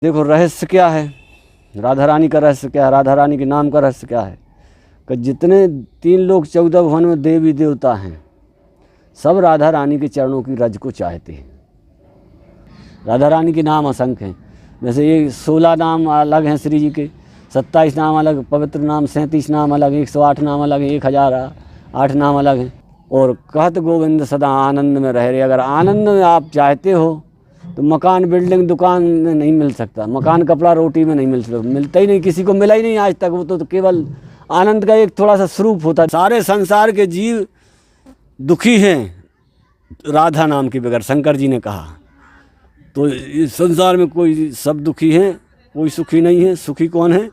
देखो रहस्य क्या है, राधा रानी का रहस्य क्या है, राधा रानी के नाम का रहस्य क्या है कि जितने 3 लोग 14 भुवन में देवी देवता हैं सब राधा रानी के चरणों की रज को चाहते हैं। राधा रानी के नाम असंख्य हैं, जैसे ये 16 नाम अलग हैं श्री जी के, 27 नाम अलग, पवित्र नाम 37 नाम अलग, 108 नाम अलग हैं, 1008 नाम अलग हैं। और कहत गोविंद सदा आनंद में रह रहे। अगर आनंद में आप चाहते हो तो मकान बिल्डिंग दुकान में नहीं मिल सकता, मकान कपड़ा रोटी में नहीं मिल सकता, मिलता ही नहीं, किसी को मिला ही नहीं आज तक। वो तो केवल आनंद का एक थोड़ा सा स्वरूप होता है। सारे संसार के जीव दुखी हैं राधा नाम के बगैर, शंकर जी ने कहा। तो इस संसार में कोई सब दुखी हैं, कोई सुखी नहीं है। सुखी कौन है?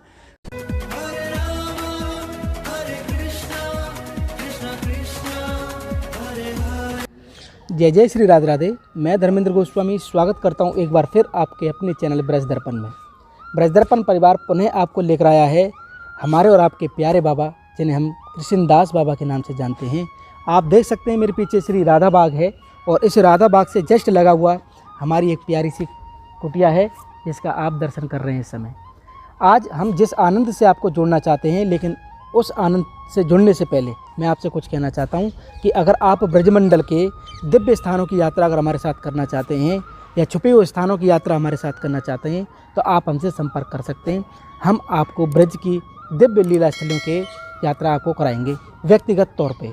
जय जय श्री राधे राधे। मैं धर्मेंद्र गोस्वामी स्वागत करता हूं एक बार फिर आपके अपने चैनल ब्रज दर्पण में। ब्रज दर्पण परिवार पुनः आपको लेकर आया है हमारे और आपके प्यारे बाबा, जिन्हें हम कृष्णदास बाबा के नाम से जानते हैं। आप देख सकते हैं मेरे पीछे श्री राधा बाग है और इस राधा बाग से जस्ट लगा हुआ हमारी एक प्यारी सी कुटिया है जिसका आप दर्शन कर रहे हैं इस समय। आज हम जिस आनंद से आपको जोड़ना चाहते हैं, लेकिन उस आनंद से जुड़ने से पहले मैं आपसे कुछ कहना चाहता हूं कि अगर आप ब्रजमंडल के दिव्य स्थानों की यात्रा अगर हमारे साथ करना चाहते हैं या छुपे हुए स्थानों की यात्रा हमारे साथ करना चाहते हैं तो आप हमसे संपर्क कर सकते हैं। हम आपको ब्रज की दिव्य लीला स्थलों के यात्रा आपको कराएंगे व्यक्तिगत तौर पे।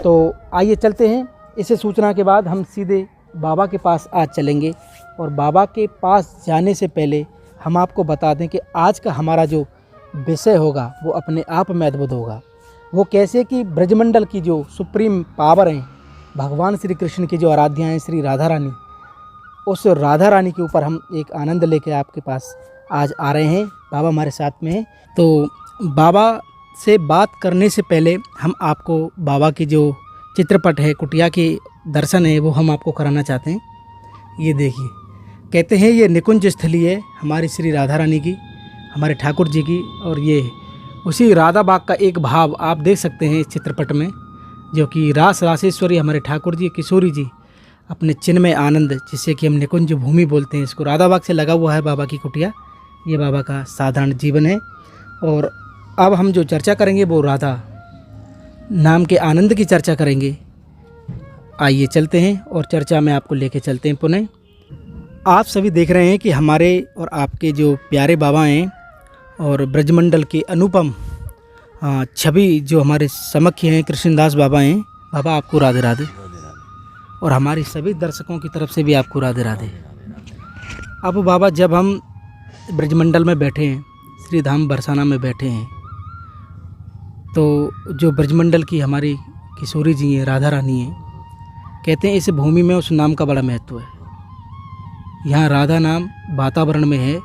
तो आइए चलते हैं। इसे सूचना के बाद हम सीधे बाबा के पास आज चलेंगे और बाबा के पास जाने से पहले हम आपको बता दें कि आज का हमारा जो विषय होगा वो अपने आप में अद्भुत होगा। वो कैसे कि ब्रजमंडल की जो सुप्रीम पावर हैं, भगवान श्री कृष्ण की जो आराध्या हैं श्री राधा रानी, उस राधा रानी के ऊपर हम एक आनंद लेके आपके पास आज आ रहे हैं। बाबा हमारे साथ में हैं। तो बाबा से बात करने से पहले हम आपको बाबा की जो चित्रपट है, कुटिया के दर्शन है, वो हम आपको कराना चाहते हैं। ये देखिए, कहते हैं ये निकुंज स्थली है हमारी श्री राधा रानी की, हमारे ठाकुर जी की। और ये उसी राधा बाग का एक भाव आप देख सकते हैं इस चित्रपट में, जो कि रास रासेश्वरी हमारे ठाकुर जी किशोरी जी अपने चिन्मय आनंद, जिसे कि हम निकुंज भूमि बोलते हैं, इसको राधा बाग से लगा हुआ है बाबा की कुटिया। ये बाबा का साधारण जीवन है। और अब हम जो चर्चा करेंगे वो राधा नाम के आनंद की चर्चा करेंगे। आइए चलते हैं और चर्चा में आपको लेके चलते हैं पुनः। आप सभी देख रहे हैं कि हमारे और आपके जो प्यारे बाबा हैं और ब्रजमंडल के अनुपम छवि जो हमारे समक्ष हैं, कृष्णदास बाबा हैं। बाबा आपको राधे राधे, और हमारे सभी दर्शकों की तरफ से भी आपको राधे राधे। अब बाबा, जब हम ब्रजमंडल में बैठे हैं, श्री धाम बरसाना में बैठे हैं, तो जो ब्रजमंडल की हमारी किशोरी जी हैं, राधा रानी हैं, कहते हैं इस भूमि में उस नाम का बड़ा महत्व है। यहाँ राधा नाम वातावरण में है।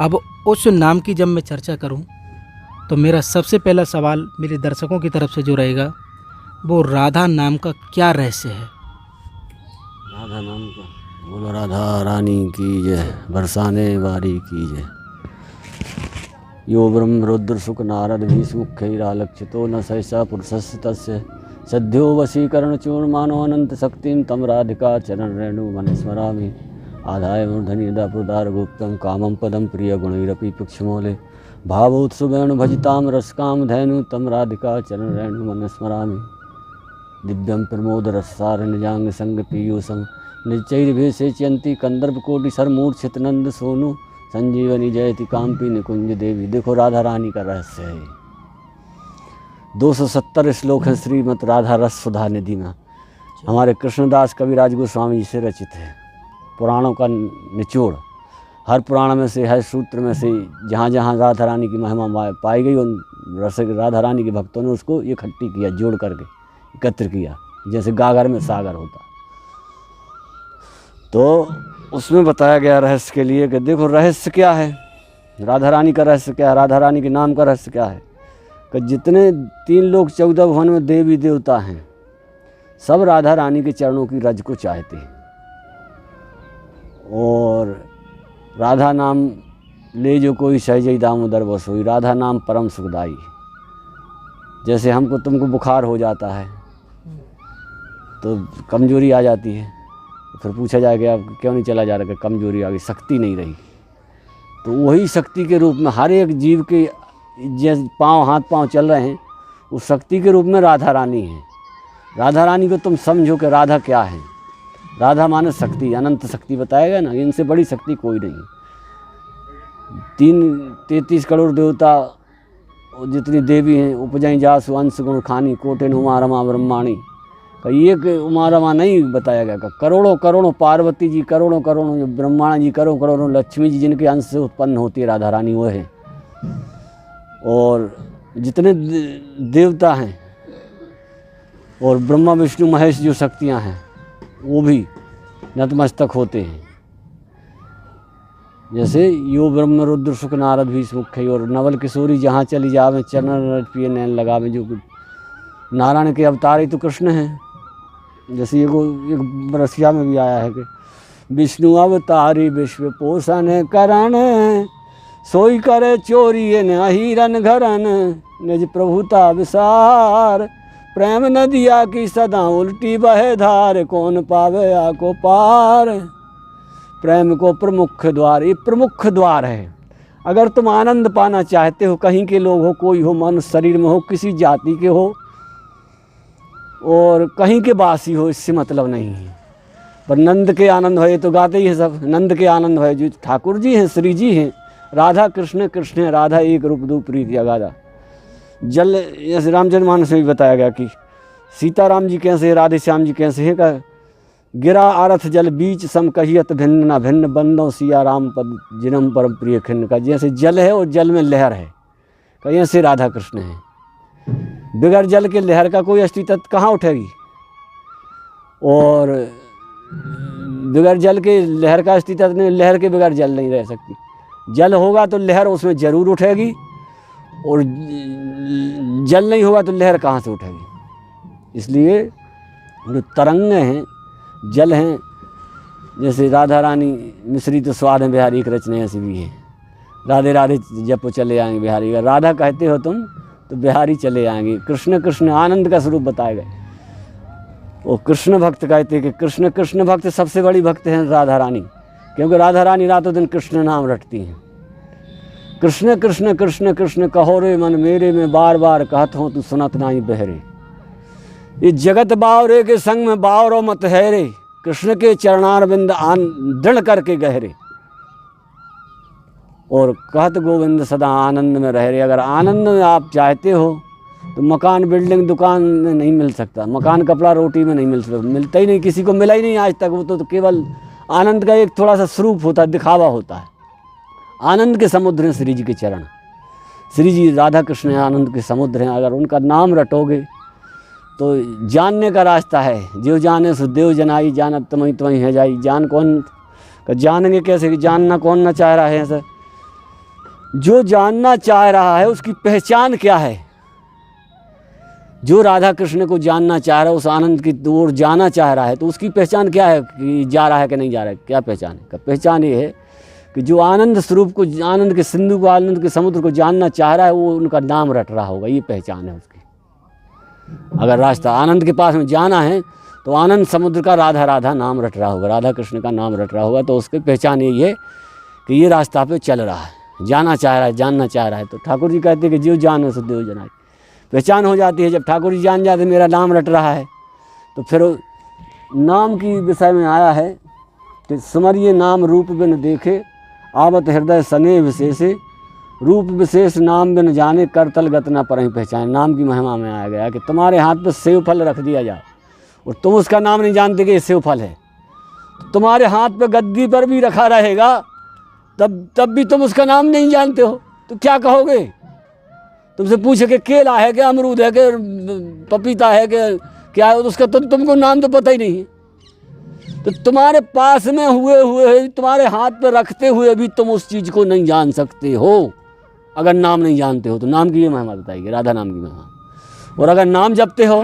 अब उस नाम की जब मैं चर्चा करूं तो मेरा सबसे पहला सवाल मेरे दर्शकों की तरफ से जो रहेगा वो राधा नाम का क्या रहस्य है। राधा नाम का बोलो, राधा रानी की जय, बरसाने वारी की जय। यो ब्रह्म रुद्र शुक नारद भीष्मुखैरालक्षितो न सहसा पुरुषस्य तस्य सद्यो वशीकरण चूर्मानो अनंत शक्तिं तम राधिका चरण रेणु मन स्मरामि। आधाय मूर्धनि यदा प्रदार गुप्तम कामं पदम प्रिय गुणैरपि पुक्षमौले भावोत्सुवेणु भजितां रसकाम धैनु तम राधिका चरण रेणु मन स्मरामि। दिव्यं प्रमोद रसार निजांग संग पीयूषं निचैर्भिषेचयन्ति कंदर्प कोटि सरमूर्छित नंद सोनु संजीवनी जयति काम्पी निकुंज देवी। देखो राधा रानी का रहस्य है। 270 श्लोक हैं श्रीमद् राधा रस सुधा निधि में, हमारे कृष्णदास कविराज गोस्वामी जी से रचित है। पुराणों का निचोड़, हर पुराण में से, हर सूत्र में से जहाँ जहाँ राधा रानी की महिमा पाई गई, उन रसिक राधा रानी के भक्तों ने उसको इकट्ठी किया, जोड़ करके एकत्र किया, जैसे गागर में सागर होता। तो उसमें बताया गया रहस्य के लिए कि देखो रहस्य क्या है, राधा रानी का रहस्य क्या है, राधा रानी के नाम का रहस्य क्या है कि जितने 3 लोग 14 भुवन में देवी देवता हैं सब राधा रानी के चरणों की रज को चाहते हैं। और राधा नाम ले जो कोई सहजई दामोदर बस हुई, राधा नाम परम सुखदाई। जैसे हमको तुमको बुखार हो जाता है तो कमजोरी आ जाती है, फिर पूछा जाए कि आप क्यों नहीं चला जा रहा, कि कमजोरी आ गई, शक्ति नहीं रही। तो वही शक्ति के रूप में हर एक जीव के जैसे पाँव हाथ पाँव चल रहे हैं, उस शक्ति के रूप में राधा रानी है। राधा रानी को तुम समझो कि राधा क्या है। राधा माने शक्ति, अनंत शक्ति बताएगा ना, इनसे बड़ी शक्ति कोई नहीं। 33 करोड़ देवता जितनी देवी हैं, उपजई जासु अंश गुण खानी, कोटिन उमा रमा ब्रह्माणी। एक उमा रमा नहीं बताया गया, करोड़ों करोड़ों पार्वती जी, करोड़ों करोड़ों ब्रह्माणा जी, करोड़ों करोड़ों लक्ष्मी जी, जिनके अंश से उत्पन्न होती है राधा रानी, वो है। और जितने देवता हैं और ब्रह्मा विष्णु महेश जो शक्तियां हैं, वो भी नतमस्तक होते हैं। जैसे यो ब्रह्म रुद्र शुक नारद भी मुख्य, और नवल किशोरी जहाँ चली जावे, चरण पिए नैन लगावे। जो नारायण के अवतार ही तो कृष्ण हैं। जैसे एक रसिया में भी आया है कि विष्णु अवतारी विश्व पोषण करण, सोई करे चोरी न हिरन घरन, निज प्रभुता विसार, प्रेम नदिया की सदा उल्टी बहे धार, कौन पावे आको पार। प्रेम को प्रमुख द्वार, ये प्रमुख द्वार है। अगर तुम आनंद पाना चाहते हो, कहीं के लोग हो, कोई हो, मनुष्य शरीर में हो, किसी जाति के हो और कहीं के वासी हो, इससे मतलब नहीं है। पर नंद के आनंद भये तो गाते ही है सब। नंद के आनंद भये जो ठाकुर जी हैं, श्री जी हैं, राधा कृष्ण, कृष्ण है राधा, एक रूप दो प्रीति अगाधा। जल जैसे रामचरितमानस में भी बताया गया कि सीताराम जी कैसे हैं, राधे श्याम जी कैसे हैं। का गिरा आरथ जल बीच सम कहियत भिन्न न भिन्न, बंदो सिया राम पद जिनम परम प्रिय खिन्न। का जैसे जल है और जल में लहर है, कहीं से राधा कृष्ण है। बिगड़ जल के लहर का कोई अस्तित्व कहाँ उठेगी, और बिगड़ जल के लहर का अस्तित्व नहीं, लहर के बिगड़ जल नहीं रह सकती। जल होगा तो लहर उसमें जरूर उठेगी, और जल नहीं होगा तो लहर कहाँ से उठेगी। इसलिए जो तरंग हैं, जल हैं, जैसे राधा रानी मिश्री तो स्वाद में बिहारी की रचना ऐसी भी है। राधे राधे जब चले आएंगे बिहारी, अगर राधा कहते हो तुम तो बिहारी चले आएंगे। कृष्ण कृष्ण आनंद का स्वरूप बताए गए। वो कृष्ण भक्त कहते हैं कि कृष्ण कृष्ण भक्त सबसे बड़ी भक्त हैं राधा रानी, क्योंकि राधा रानी रातों दिन कृष्ण नाम रटती हैं। कृष्ण कृष्ण कृष्ण कृष्ण कहो रे मन मेरे, में बार बार कहत हूँ तू सुनत नाही बहरे। ये जगत बावरे के संग में बावरो मत है रे, कृष्ण के चरणारविंद आन दृढ़ करके गहरे। और कहत गोविंद सदा आनंद में रह रे। अगर आनंद में आप चाहते हो तो मकान बिल्डिंग दुकान में नहीं मिल सकता, मकान कपड़ा रोटी में नहीं मिल सकता, मिलता ही नहीं, किसी को मिला ही नहीं आज तक। वो तो केवल आनंद का एक थोड़ा सा स्वरूप होता है, दिखावा होता है। आनंद के समुद्र हैं श्री जी के चरण। श्री जी राधा कृष्ण आनंद के समुद्र हैं। अगर उनका नाम रटोगे तो जानने का रास्ता है। जो जाने सो देव जनाई, जानब तुम्हें तुम्हें है जाई। जान कौन का जानेंगे कैसे, कि जानना कौन ना चाह रहा है सर। जो जानना चाह रहा है उसकी पहचान क्या है। जो राधा कृष्ण को जानना चाह रहा है, उस आनंद की ओर जाना चाह रहा है, तो उसकी पहचान क्या है कि जा रहा है कि नहीं जा रहा है। क्या पहचान है? पहचान ये है कि जो आनंद स्वरूप को, आनंद के सिंधु को, आनंद के समुद्र को जानना चाह रहा है, वो उनका नाम रट रहा होगा। ये पहचान है उसकी। अगर रास्ता आनंद के पास में जाना है तो आनंद समुद्र का राधा राधा नाम रट रहा होगा, राधा कृष्ण का नाम रट रहा होगा। तो उसकी पहचान यही है कि ये रास्ता पे चल रहा है, जाना चाह रहा है, जानना चाह रहा है। तो ठाकुर जी कहते हैं कि जो जाने सो देव जनाई। पहचान हो जाती है जब ठाकुर जी जान जाते मेरा नाम रट रहा है। तो फिर नाम की विषय में आया है कि सुमरिये नाम रूप बिन देखे, आवत हृदय सने विशेषे, रूप विशेष नाम बिन जाने, करतल गत न परहि पहचान। नाम की महिमा में आया गया कि तुम्हारे हाथ पर सेव फल रख दिया जाए और तुम उसका नाम नहीं जानते कि ये सेव फल है, तो तुम्हारे हाथ पे गद्दी पर भी रखा रहेगा, तब भी तुम उसका नाम नहीं जानते हो तो क्या कहोगे? तुमसे पूछे कि केला है कि अमरूद है कि पपीता है कि क्या है, उसका तो तुमको नाम तो पता ही नहीं है। तो तुम्हारे पास में हुए तुम्हारे हाथ पे रखते हुए भी तुम उस चीज़ को नहीं जान सकते हो अगर नाम नहीं जानते हो। तो नाम की ये महिमा बताइए, राधा नाम की महिमा। और अगर नाम जपते हो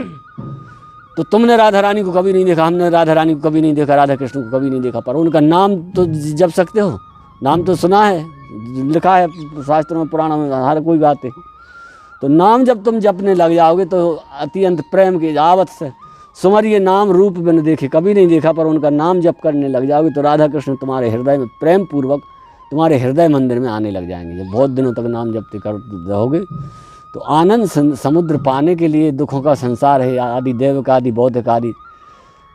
तो तुमने राधा रानी को कभी नहीं देखा, हमने राधा रानी को कभी नहीं देखा, राधा कृष्ण को कभी नहीं देखा, पर उनका नाम तो जप सकते हो। नाम तो सुना है, लिखा है शास्त्रों में, पुराणों में, हर कोई बात है। तो नाम जब तुम जपने लग जाओगे तो अत्यंत प्रेम की आवत से सुमरिये नाम रूप बिन देखे, कभी नहीं देखा पर उनका नाम जप करने लग जाओगे तो राधा कृष्ण तुम्हारे हृदय में प्रेम पूर्वक तुम्हारे हृदय मंदिर में आने लग जाएंगे। जब बहुत दिनों तक नाम जपते कर रहोगे तो आनंद समुद्र पाने के लिए दुखों का संसार है, आदि दैविक आदि बौद्धिक आदि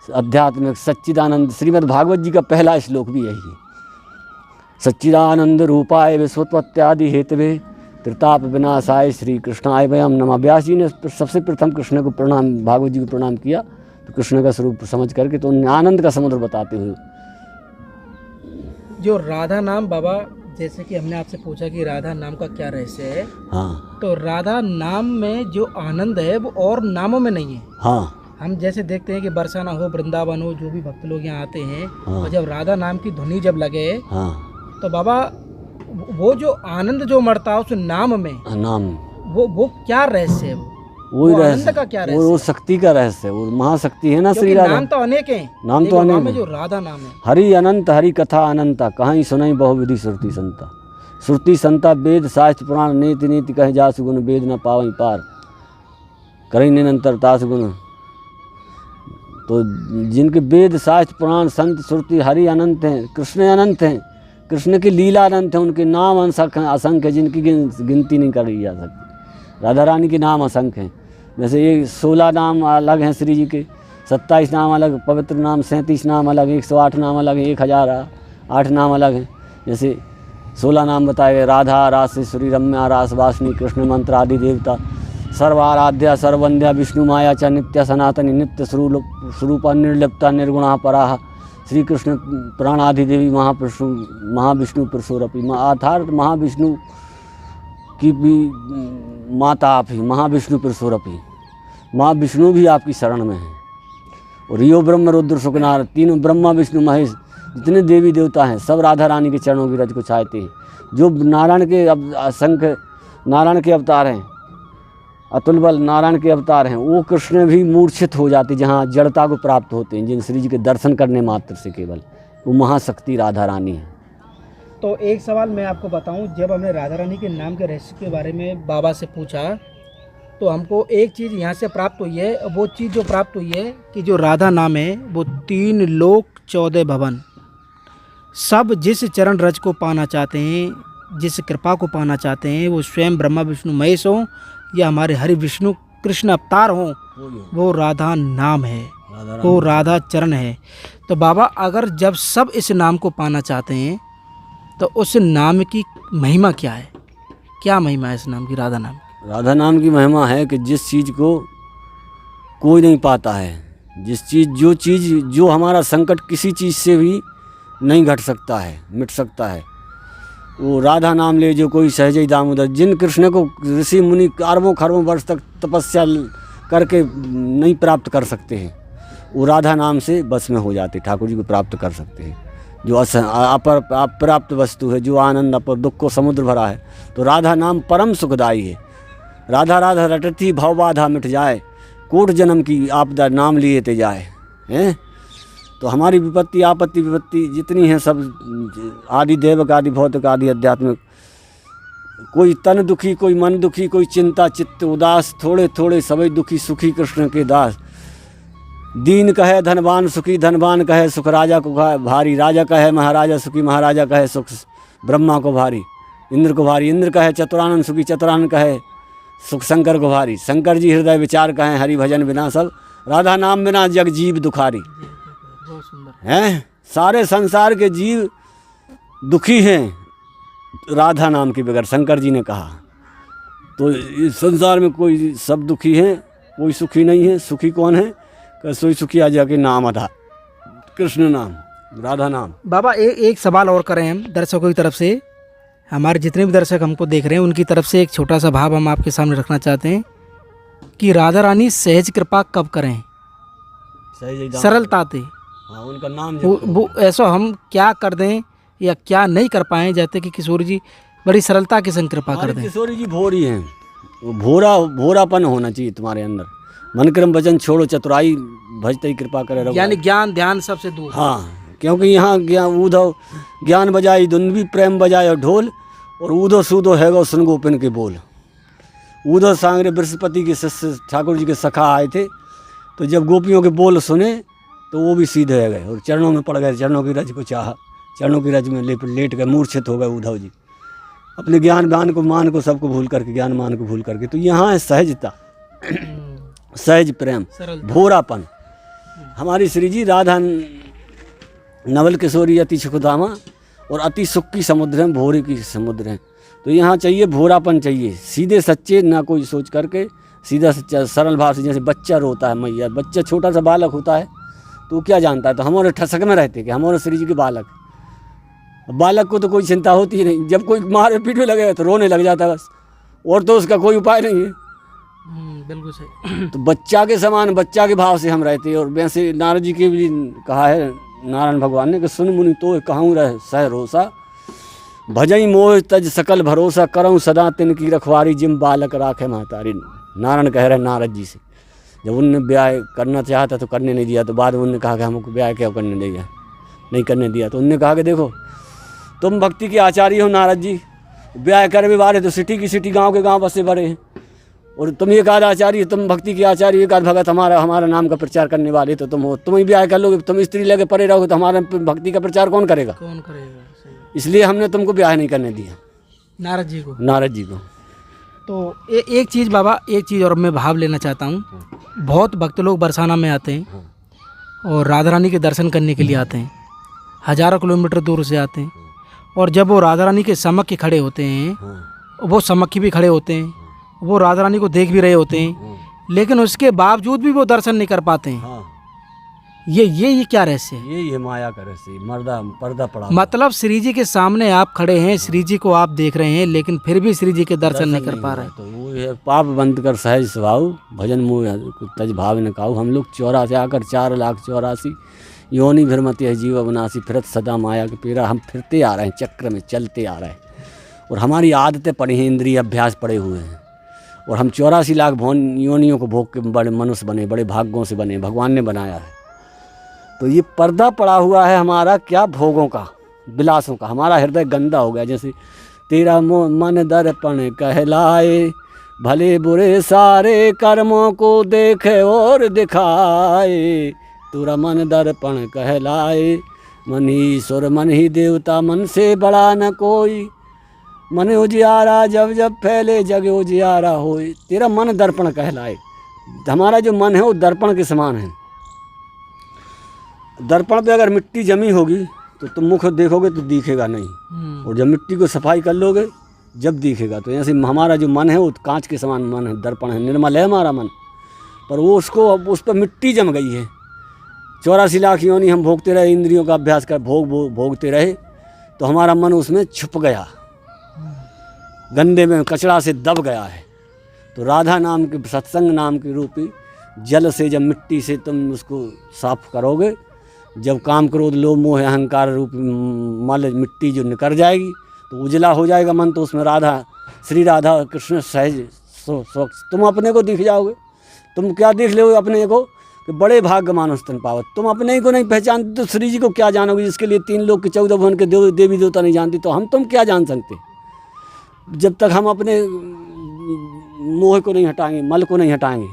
आध्यात्मिक सच्चिदानंद, श्रीमद् भागवत जी का पहला श्लोक भी यही है। सच्चिदानंद रूपाय विश्वोत्पत्त्यादि हेतवे त्रिताप विनाशाय श्री कृष्णाय वयम नमः। व्यास जी ने सबसे प्रथम कृष्ण को प्रणाम, भागवत जी को प्रणाम किया, तो कृष्ण का स्वरूप समझ करके तो उन्हें आनंद का समुद्र बताते हुए। जो राधा नाम बाबा, जैसे कि हमने आपसे पूछा कि राधा नाम का क्या रहस्य है, हाँ, तो राधा नाम में जो आनंद है वो और नामों में नहीं है। हाँ, हम जैसे देखते हैं कि बरसाना हो, वृंदावन हो, जो भी भक्त लोग यहाँ आते हैं, हाँ, और जब राधा नाम की धुनी जब लगे, हाँ, तो बाबा वो जो आनंद जो मरता है उस नाम में, नाम वो क्या रहस्य है? वही वो रहस्य, आनंद का क्या रहस्य वो है? शक्ति का रहस्य, वो महाशक्ति है ना श्री क्योंकि राधा। नाम तो अनेक हैं, नाम तो लेकिन वहाँ अनेक में हैं। जो राधा नाम है, हरि अनंत हरि कथा अनंता, कहीं सुनई बहुविधि श्रुति संता। श्रुति संता वेद शास्त्र पुराण नीति नीति कहे जासु गुण, वेद न पावई पार करई निरंतर तास गुण। तो जिनके वेद शास्त्र पुराण संत श्रुति हरि अनंत हैं, कृष्ण अनंत हैं, कृष्ण की लीला अनंत है, उनके नाम असंख्य है, जिनकी गिनती नहीं करी जा सकती। राधा रानी के नाम असंख्य हैं। जैसे ये 16 नाम अलग हैं श्री जी के, 27 नाम अलग, पवित्र नाम 37 नाम अलग, 108 नाम अलग हैं, 1008 नाम अलग हैं। जैसे 16 नाम बताए गए, राधा रासेश्वरी रम्या रास वासनी कृष्ण मंत्र आदि देवता सर्वाराध्या सर्ववंद्या विष्णु माया च नित्य सनातनी नित्य स्वरूपा निर्लिप्ता निर्गुणा पराः श्री कृष्ण प्राणाधि देवी महाविष्णु पुरुषोरपि। अर्थात महाविष्णु की भी माता आप ही, महाविष्णु पुरुषोरपि, माँ विष्णु भी आपकी शरण में है। और यो ब्रह्म रुद्र शुक्र तीनों ब्रह्मा विष्णु महेश जितने देवी देवता हैं सब राधा रानी के चरणों की रज को चाहते हैं। जो नारायण के असंख्य नारायण के अवतार हैं, अतुल बल नारायण के अवतार हैं, वो कृष्ण भी मूर्छित हो जाते, जहाँ जड़ता को प्राप्त होते हैं, जिन श्री जी के दर्शन करने मात्र से केवल, वो महाशक्ति राधा रानी है। तो एक सवाल मैं आपको बताऊं, जब हमने राधा रानी के नाम के रहस्य के बारे में बाबा से पूछा तो हमको एक चीज़ यहाँ से प्राप्त हुई है। वो चीज़ जो प्राप्त हुई है कि जो राधा नाम है वो 3 लोक 14 भवन, सब जिस चरण रज को पाना चाहते हैं, जिस कृपा को पाना चाहते हैं, वो स्वयं ब्रह्मा विष्णु महेश हों या हमारे हरि विष्णु कृष्ण अवतार हों, वो राधा नाम है, वो राधा चरण है। तो बाबा अगर जब सब इस नाम को पाना चाहते हैं तो उस नाम की महिमा क्या है? क्या महिमा है इस नाम की, राधा नाम की? राधा नाम की महिमा है कि जिस चीज़ को कोई नहीं पाता है, जो चीज़ जो हमारा संकट किसी चीज़ से भी नहीं घट सकता है, मिट सकता है, वो राधा नाम ले जो कोई सहज दामोदर। जिन कृष्ण को ऋषि मुनि अरबों खरबों वर्ष तक तपस्या करके नहीं प्राप्त कर सकते हैं, वो राधा नाम से बस में हो जाते, ठाकुर जी को प्राप्त कर सकते हैं। जो अप्राप्त वस्तु है, जो आनंद अपर दुख को समुद्र भरा है, तो राधा नाम परम सुखदाई है। राधा राधा रटती भव बाधा मिट जाए, कोट जन्म की आपदा नाम लिए ते जाए। हैं तो हमारी विपत्ति आपत्ति विपत्ति जितनी है सब आदि देवक आदि भौतिक आदि आध्यात्मिक, कोई तन दुखी, कोई मन दुखी, कोई चिंता चित्त उदास, थोड़े थोड़े सभी दुखी सुखी कृष्ण के दास। दीन कहे धनवान सुखी, धनवान कहे सुख राजा को भारी, राजा कहे महाराजा सुखी, महाराजा कहे सुख ब्रह्मा को भारी, इंद्र को भारी, इंद्र कहे चतुरानंद सुखी, चतुरानंद कहे सुख शंकर को भारी, शंकर जी हृदय विचार कहें हरि भजन बिना सब, राधा नाम बिना जग जीव दुखारी। बहुत सुंदर हैं सारे संसार के जीव दुखी हैं राधा नाम के बगैर, शंकर जी ने कहा। तो इस संसार में कोई सब दुखी हैं, कोई सुखी नहीं है। सुखी कौन है? सोई सुखी आ जाके नाम आधा, कृष्ण नाम, राधा नाम। बाबा एक सवाल और करें हम दर्शकों की तरफ से, हमारे जितने भी दर्शक हमको देख रहे हैं उनकी तरफ से एक छोटा सा भाव हम आपके सामने रखना चाहते हैं कि राधा रानी सहज कृपा कब करें? सरलता थे। हाँ, उनका नाम वो ऐसा हम क्या कर दें या क्या नहीं कर पाएँ, जैसे कि किशोरी जी बड़ी सरलता के संग कृपा कर दें। किशोरी जी भोरी हैं, वो भोरापन होना चाहिए तुम्हारे अंदर। मन क्रम वचन छोड़ो चतुराई भजते ही कृपा करे रघुराई। यानी ज्ञान ध्यान सबसे दूर। हाँ, क्योंकि यहाँ ज्ञान बजाई दुंदवी प्रेम बजायो ढोल, और ऊधो सूधो हैगो सुन गोपिन के बोल। ऊधो सांगरे बृहस्पति के शिष्य ठाकुर जी के सखा आए थे, तो जब गोपियों के बोल सुने तो वो भी सीधे हो गए और चरणों में पड़ गए, चरणों की रज को चाहा। चरणों की रज में लेट गए, मूर्छित हो गए उद्धव जी अपने ज्ञान मान को मान को सबको भूल करके, ज्ञान मान को भूल करके। तो यहाँ है सहजता, सहज प्रेम, सरलता। भोरापन। हमारी श्री जी राधा नवल किशोरी अति सुखधामा और अति सुख की समुद्र हैं, भोरे की समुद्र हैं। तो यहाँ चाहिए भोरापन, चाहिए सीधे सच्चे, ना कोई सोच करके सीधा सच्चा सरल भाव से। जैसे बच्चा रोता है, मैया बच्चा छोटा सा बालक होता है तो वो क्या जानता है, तो हमारे ठसक में रहते कि हमारे श्री जी के बालक। बालक को तो कोई चिंता होती ही नहीं, जब कोई मारे पीटने लगे तो रोने लग जाता है बस, और तो उसका कोई उपाय नहीं है। बिल्कुल सही। तो बच्चा के समान, बच्चा के भाव से हम रहते हैं। और वैसे नारद जी के भी कहा है नारायण भगवान ने कि सुन मुनि तो कहूँ रह सह रोसा, भजई मोह तज सकल भरोसा, करऊँ सदा तिनकी रखवारी, जिम बालक राखे महतारी। नारायण कह रहे नारद जी से, जब उनने ब्याह करना चाहा था तो करने नहीं दिया, तो बाद में उनने कहा कि हमको ब्याह क्या करने दिया, नहीं करने दिया। तो उनने कहा कि देखो तुम भक्ति के आचार्य हो नारद जी, ब्याह कर भी बारे तो सिटी की सिटी, गाँव के गाँव बसे भरे हैं, और तुम एक आध आचार्य, तुम भक्ति के आचार्य, एक आध भगत हमारा नाम का प्रचार करने वाले तो तुम हो। तुम ही ब्याह कर लोगे, तुम स्त्री लेके परे रहोगे तो हमारा भक्ति का प्रचार कौन करेगा? कौन करेगा? सही। इसलिए हमने तुमको ब्याह नहीं करने दिया, नारद जी को। नारद जी को। तो एक चीज़ बाबा, एक चीज़ और मैं भाव लेना चाहता हूँ। बहुत भक्त लोग बरसाना में आते हैं और राधा रानी के दर्शन करने के लिए आते हैं, हज़ारों किलोमीटर दूर से आते हैं, और जब वो राधा रानी के समक्ष खड़े होते हैं, वो समक्ष भी खड़े होते हैं, वो राधा रानी को देख भी रहे होते हैं, लेकिन उसके बावजूद भी वो दर्शन नहीं कर पाते हैं। ये क्या रहस्य है? ये माया का रहस्य, पर्दा पड़ा हुआ। मतलब श्री जी के सामने आप खड़े हैं, श्री जी को आप देख रहे हैं, लेकिन फिर भी श्री जी के दर्शन नहीं कर पा रहे। तो वो है पाप बंद कर सहज स्वभाव, भजन मुँह तज भाव न काऊ। हम लोग 84 आकर 4,84,000 योनि भ्रमति है जीव अविनाशी, फिरत सदा माया के पेरा। हम फिरते आ रहे हैं, चक्र में चलते आ रहे हैं, और हमारी आदतें पड़ी हैं, इंद्रिय अभ्यास पड़े हुए हैं, और हम 84 लाख योनियों को भोग के बड़े मनुष्य बने, बड़े भाग्यों से बने, भगवान ने बनाया है। तो ये पर्दा पड़ा हुआ है हमारा क्या, भोगों का, विलासों का। हमारा हृदय गंदा हो गया। जैसे तेरा मन दर्पण कहलाए, भले बुरे सारे कर्मों को देखे और दिखाए। तेरा मन दर्पण कहलाए, मन ही ईश्वर मन ही देवता, मन से बड़ा न कोई। मन उजियारा जब जब फैले जग उजियारा होए। तेरा मन दर्पण कहलाए। हमारा जो मन है वो दर्पण के समान है। दर्पण पे अगर मिट्टी जमी होगी तो तुम मुख देखोगे तो दिखेगा नहीं, और जब मिट्टी को सफाई कर लोगे जब दिखेगा। तो ऐसे हमारा जो मन है वो कांच के समान मन है, दर्पण है, निर्मल है हमारा मन, पर वो उस पर मिट्टी जम गई है। 84 लाख योनि हम भोगते रहे, इंद्रियों का अभ्यास कर भोगते रहे, तो हमारा मन उसमें छुप गया, गंदे में कचड़ा से दब गया है। तो राधा नाम के, सत्संग नाम के रूपी जल से, जब मिट्टी से तुम उसको साफ करोगे, जब काम क्रोध लोभ मोह अहंकार रूप मल मिट्टी जो निकल जाएगी तो उजला हो जाएगा मन। तो उसमें राधा, श्री राधा कृष्ण सहज स्वच्छ तुम अपने को दिख जाओगे। तुम क्या देख लोगे अपने को कि बड़े भाग्य मानुष तन पावत। तुम अपने को नहीं पहचानते तो श्री जी को क्या जानोगे, जिसके लिए 3 लोग के 14 भुवन के देवी देवता नहीं जानते, तो हम तुम क्या जान सकते जब तक हम अपने मोह को नहीं हटाएंगे, मल को नहीं हटाएंगे।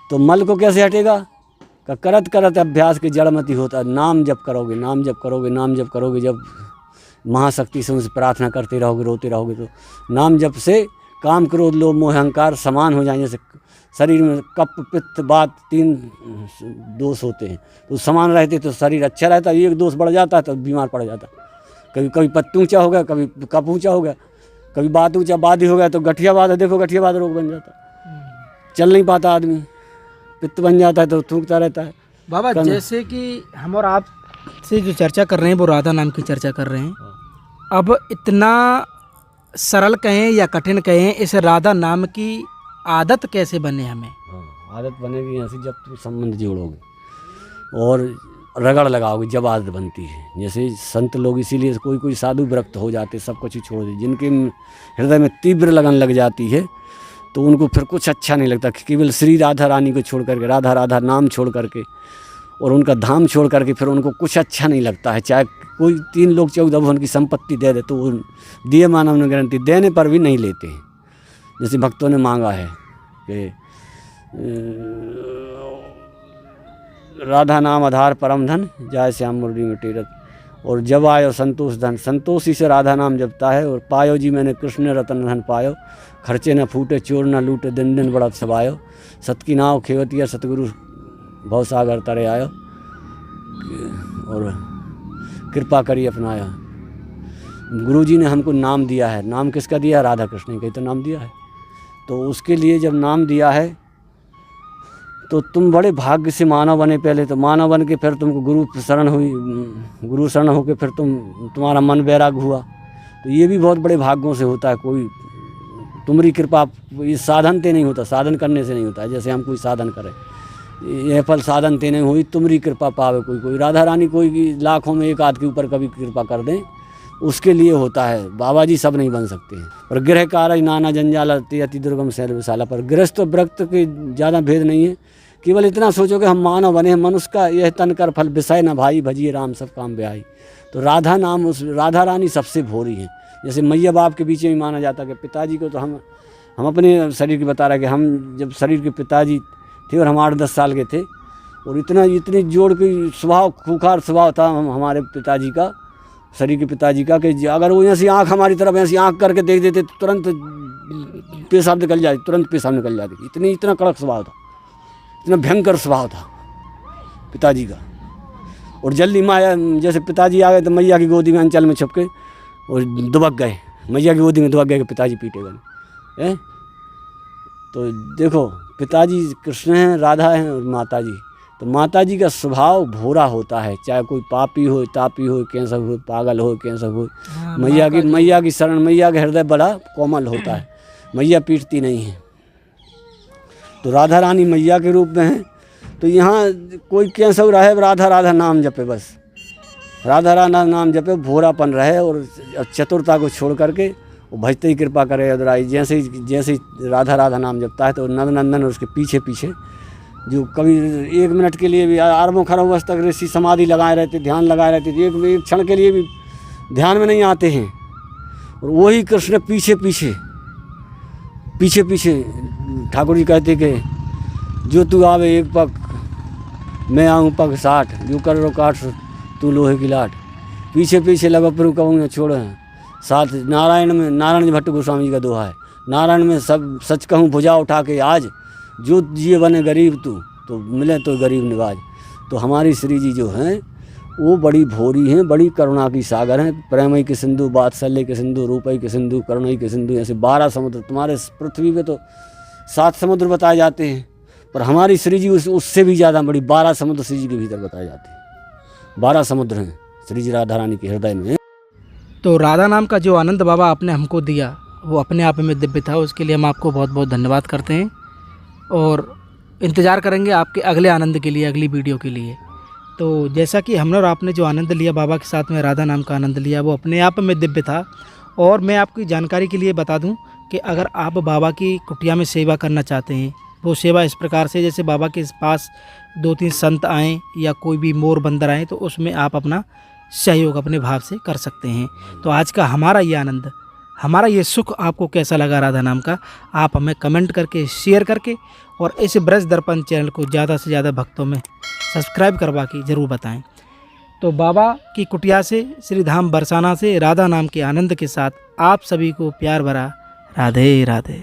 तो मल को कैसे हटेगा? करत करत अभ्यास के जड़मति होता। नाम जप करोगे, नाम जप करोगे, नाम जप करोगे, जब महाशक्ति से उनसे प्रार्थना करते रहोगे, रोते रहोगे, तो नाम जप से काम क्रोध लोभ मोह अहंकार समान हो जाएंगे। जैसे शरीर में कप पित्त वात 3 दोष होते हैं, तो समान रहते तो शरीर अच्छा रहता। एक दोष बढ़ जाता तो बीमार पड़ जाता। कभी पत्त ऊँचा हो गया, कभी कप ऊँचा हो गया, कभी बात ऊँचा बादी हो गया तो गठियावाद, देखो गठियावाद रोग बन जाता, चल नहीं पाता आदमी, पित्त बन जाता है तो थूकता रहता है। बाबा जैसे कि हम और आप से जो चर्चा कर रहे हैं वो राधा नाम की चर्चा कर रहे हैं, अब इतना सरल कहें या कठिन कहें, इस राधा नाम की आदत कैसे बने हमें? आदत बनेगी ऐसी जब तुम संबंध जोड़ोगे और रगड़ लगाओगे, जब आदत बनती है। जैसे संत लोग, इसीलिए कोई साधु विरक्त हो जाते, सब कुछ छोड़ दे। जिनके हृदय में तीव्र लगन लग जाती है तो उनको फिर कुछ अच्छा नहीं लगता। केवल श्री राधा रानी को छोड़ करके, राधा राधा नाम छोड़ करके और उनका धाम छोड़ करके फिर उनको कुछ अच्छा नहीं लगता है। चाहे कोई 3 लोग 14 भुवन की संपत्ति दे दे तो वो दिए मानव ने गारंटी, देने पर भी नहीं लेते हैं। जैसे भक्तों ने मांगा है कि राधा नाम आधार परम धन, जय श्याम मुरली में टेरत। और जब आयो संतोष धन, संतोषी से राधा नाम जपता है। और पायो जी मैंने कृष्ण रतन धन पायो, खर्चे न फूटे चोर न लूटे, दिन दिन बड़ा सबायो, सत की नाव खेवतिया सतगुरु भवसागर तरे आयो, और कृपा करी अपनाया। गुरु जी ने हमको नाम दिया है, नाम किसका दिया? राधा कृष्ण का ही तो नाम दिया है। तो उसके लिए जब नाम दिया है तो तुम बड़े भाग्य से मानव बने। पहले तो मानव बन के फिर तुमको गुरु शरण हुई, गुरु शरण होके फिर तुम्हारा मन वैराग हुआ। तो ये भी बहुत बड़े भाग्यों से होता है। कोई तुम्हारी कृपा, ये साधन ते नहीं होता, साधन करने से नहीं होता है। जैसे हम कोई साधन करें, यह फल साधन ते नहीं हुई, तुम्हारी कृपा पावे कोई। राधा रानी कोई लाखों में एक आध के ऊपर कभी कृपा कर दें, उसके लिए होता है। बाबा जी सब नहीं बन सकते हैं। और गृह कारज नाना जंजाल अति दुर्गम शैल विशाला, पर गृहस्थ व्रत के ज़्यादा भेद नहीं है। केवल इतना सोचो कि हम मानव बने हैं, मनुष्य का यह तन कर फल विषय न भाई, भजिए राम सब काम ब्याही। तो राधा नाम, उस राधा रानी सबसे भोरी है। जैसे मैया बाप के बीच में माना जाता है कि पिताजी को तो हम अपने शरीर की बता रहे कि हम जब शरीर के पिताजी थे और हम 8-10 साल के थे, और इतनी जोड़ के स्वभाव, खूंखार स्वभाव था हमारे पिताजी का, शरीर के पिताजी का, कि अगर वो ऐसी आँख हमारी तरफ ऐसी आँख करके देख देते तो तुरंत पेशाब निकल जाती, तुरंत पेशाब निकल जाती। इतना कड़क स्वभाव था, इतना भयंकर स्वभाव था पिताजी का। और जल्दी माया, जैसे पिताजी आ गए तो मैया की गोदी में अंचल में छुप के और दुबक गए, मैया की गोदी में दुबक गए कि पिताजी पीटे गए। तो देखो, पिताजी कृष्ण हैं, राधा हैं और माता जी। तो माता जी का स्वभाव भोरा होता है, चाहे कोई पापी हो, तापी हो, कैसा हो, पागल हो, कैसा हो। मैया की शरण, मैया का हृदय बड़ा कोमल होता है, मैया पीटती नहीं है। तो राधा रानी मैया के रूप में है। तो यहाँ कोई कैसा रहे, राधा राधा नाम जपे, बस राधा राधा नाम जपे, भोरापन रहे और चतुरता को छोड़ करके वो भजते ही कृपा करे अदराई। जैसे राधा राधा नाम जपता है तो नंदनंदन उसके पीछे पीछे, जो कभी 1 मिनट के लिए भी, अरबों खरबों वर्ष तक ऋषि समाधि लगाए रहते, ध्यान लगाए रहते, एक क्षण के लिए भी ध्यान में नहीं आते हैं। और वही कृष्ण पीछे पीछे ठाकुर जी कहते कि जो तू आवे एक पग, मैं आऊँ पग 60, जो कर रो काट तू लोहे की लाट, पीछे पीछे लगा प्रभु कहूँ न छोड़। साथ नारायण भट्ट गोस्वामी जी का दोहा है, नारायण में सब सच कहूँ भुजा उठा के आज, जो जिए बने गरीब तू तो मिले तो गरीब निवाज। तो हमारी श्री जी जो हैं वो बड़ी भोरी हैं, बड़ी करुणा की सागर हैं। प्रेमई के सिंधु, वात्सल्य के सिंधु, रूपई के सिंधु, करुणई के सिंधु, ऐसे 12 समुद्र। तुम्हारे पृथ्वी पे तो 7 समुद्र बताए जाते हैं, पर हमारी श्री जी उससे भी ज़्यादा बड़ी 12 समुद्र श्री जी के भीतर बताए जाते हैं। 12 समुद्र हैं श्री जी राधा रानी के हृदय में। तो राधा नाम का जो आनंद बाबा आपने हमको दिया वो अपने आप में दिव्य था, उसके लिए हम आपको बहुत बहुत धन्यवाद करते हैं और इंतज़ार करेंगे आपके अगले आनंद के लिए, अगली वीडियो के लिए। तो जैसा कि हमने और आपने जो आनंद लिया बाबा के साथ में, राधा नाम का आनंद लिया, वो अपने आप में दिव्य था। और मैं आपकी जानकारी के लिए बता दूं कि अगर आप बाबा की कुटिया में सेवा करना चाहते हैं, वो सेवा इस प्रकार से, जैसे बाबा के पास 2-3 संत आएँ या कोई भी मोर बंदर आएँ, तो उसमें आप अपना सहयोग अपने भाव से कर सकते हैं। तो आज का हमारा ये आनंद, हमारा ये सुख आपको कैसा लगा राधा नाम का, आप हमें कमेंट करके, शेयर करके और इस ब्रज दर्पण चैनल को ज़्यादा से ज़्यादा भक्तों में सब्सक्राइब करवा के ज़रूर बताएं। तो बाबा की कुटिया से, श्री धाम बरसाना से, राधा नाम के आनंद के साथ आप सभी को प्यार भरा राधे राधे।